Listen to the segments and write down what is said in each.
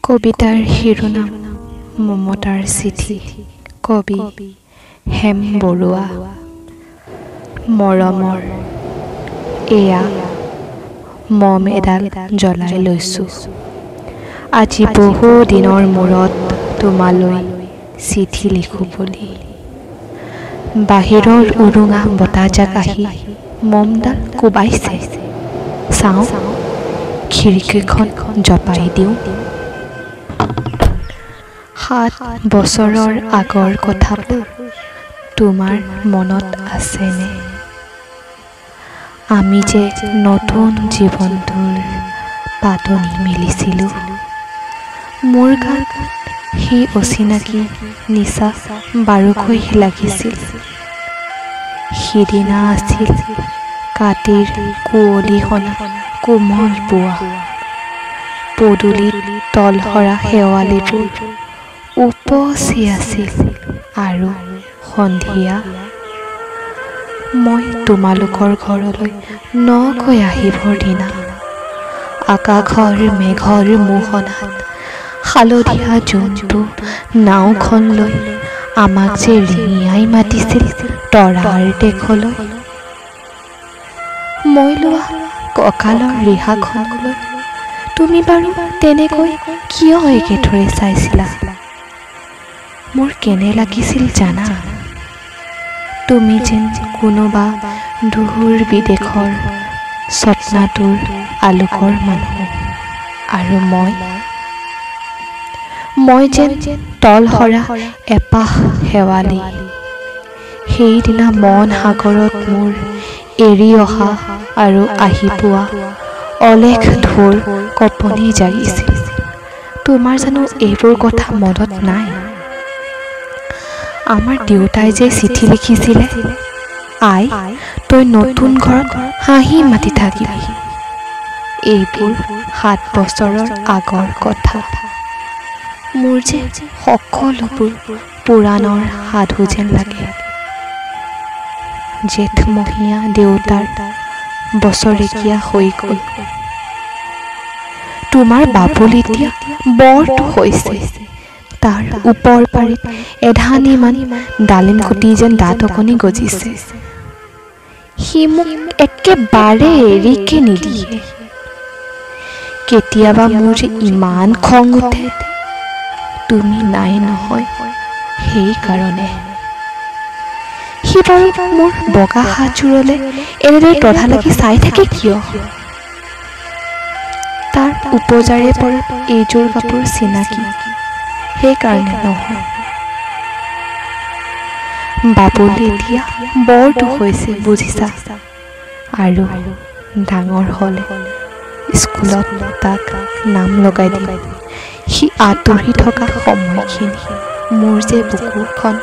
কবিতাৰ শিৰোনাম মমতাৰ চিঠি। কবি হেম বৰুৱা। মৰমৰ এয়া মম এডাল জ্বলাই লৈছোঁ। আজি বহু দিনৰ মূৰত তোমালৈ চিঠি লিখোঁ বুলি। বাহিৰৰ উৰুঙা বতাহজাক আহি মমডাল কোবাইছে। চাওঁ খিৰিকীখন জপাই দিওঁ। 7 বছৰৰ আগৰ কথাবোৰ তোমাৰ মনত আছেনে? আমি যে নতুন জীৱনটোৰ পাতনি মেলিছিলোঁ। মোৰ গাত সেই অচিনাকি নিচা বাৰুকৈ লাগিছিল। সিদিনা আছিল কাতিৰ কুঁৱলীসনা কোমল পুৱা। পদূলিত তলসৰা শেৱালিবোৰ উপচি আছিল আৰু সন্ধিয়া মই তোমালোকৰ ঘৰলৈ নকৈ আহিবৰ দিনা আকাশৰ মেঘৰ মোহনাত হালধীয়া জোনটো নাওখন লৈ আমাক যে ৰিঙিয়াই মাতিছিল তৰাৰ দেশলৈ। মই লোৱা কঁকালৰ ৰিহাখনলৈ তুমি বাৰু তেনেকৈ কিয় একেথৰে চাইছিলা? মোৰ কেনে লাগিছিল জানা? তুমি যেন কোনোবা দূৰ বিদেশৰ স্বপ্নাতুৰ আলোকৰ মানুহ আৰু মই যেন তলসৰা এপাহ শেৱালি। সেইদিনা মন সাগৰত মোৰ এৰি অহা আৰু আহি পোৱা অলেখ ঢৌৰ কঁপনি জাগিছিল। তোমাৰ জানো এইবোৰ কথা মনত নাই? আমাৰ দেউতাই যে চিঠি লিখিছিলে, আই তই নতুন ঘৰত হাঁহি মাতি থাকিবি। এইবোৰ 7 বছৰৰ আগৰ কথা। মোৰ যে সকলোবোৰ পুৰাণৰ সাধু যেন লাগে। জেঠমহীয়া দেউতাৰ বছৰেকীয়া হৈ গ'ল। তোমাৰ বাবুল এতিয়া বৰটো হৈছে। তাৰ ওপৰ পাৰিত এধানিমান ডালিম গুটি যেন দাঁত অকণি গজিছে। সি মোক একেবাৰে এৰিকে নিদিয়ে। কেতিয়াবা মোৰ যে ইমান খং উঠে, তুমি নাই নহয় সেইকাৰণে। সি বাৰু মোৰ বগা হাতযোৰলৈ এনেদৰে তধা লাগি চাই থাকে কিয়? তাৰ উপজাৰে পৰা এইযোৰ কাপোৰ চিনাকি, সেইকাৰণে নহয়। বাবুল এতিয়া বৰটো হৈছে বুজিছা। আৰু ডাঙৰ হ'লে স্কুলত তাক নাম লগাই দিম। সি আঁতৰি থকা সময়খিনি মোৰ যে বুকুখন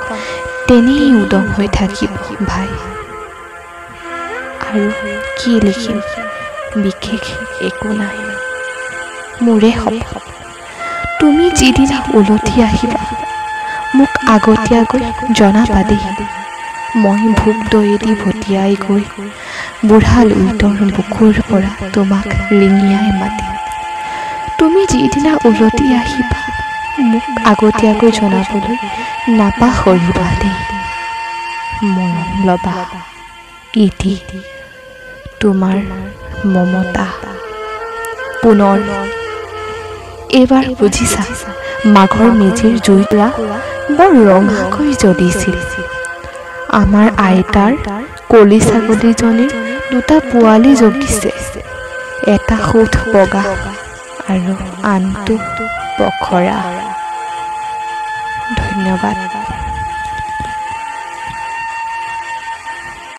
তেনেই উদং হৈ থাকিব ভাই। আৰু কি লিখিম, বিশেষ একো নাই। মোৰে হ'ব। তুমি যিদিনা উলটি আহিবা মোক আগতীয়াকৈ জনাবা দেই। মই ভোক দৈয়েদি ভটিয়াই গৈ বুঢ়া লুইতৰ বুকুৰ পৰা তোমাক ৰিঙিয়াই মাতিম। তুমি যিদিনা উলটি আহিবা মোক আগতীয়াকৈ জনাবলৈ নাপাহৰিবা দেই। মৰম ল'বা। ইতি তোমাৰ মমতা। পুনৰ এইবাৰ বুজিছা, মাঘৰ মেজিৰ জুইকুৰা বৰ ৰঙাকৈ জ্বলিছিল। আমাৰ আইতাৰ কলি ছাগলীজনীৰ 2টা পোৱালি জগিছে। এটা সুত বগা আৰু আনটো পখৰা। ধন্যবাদ।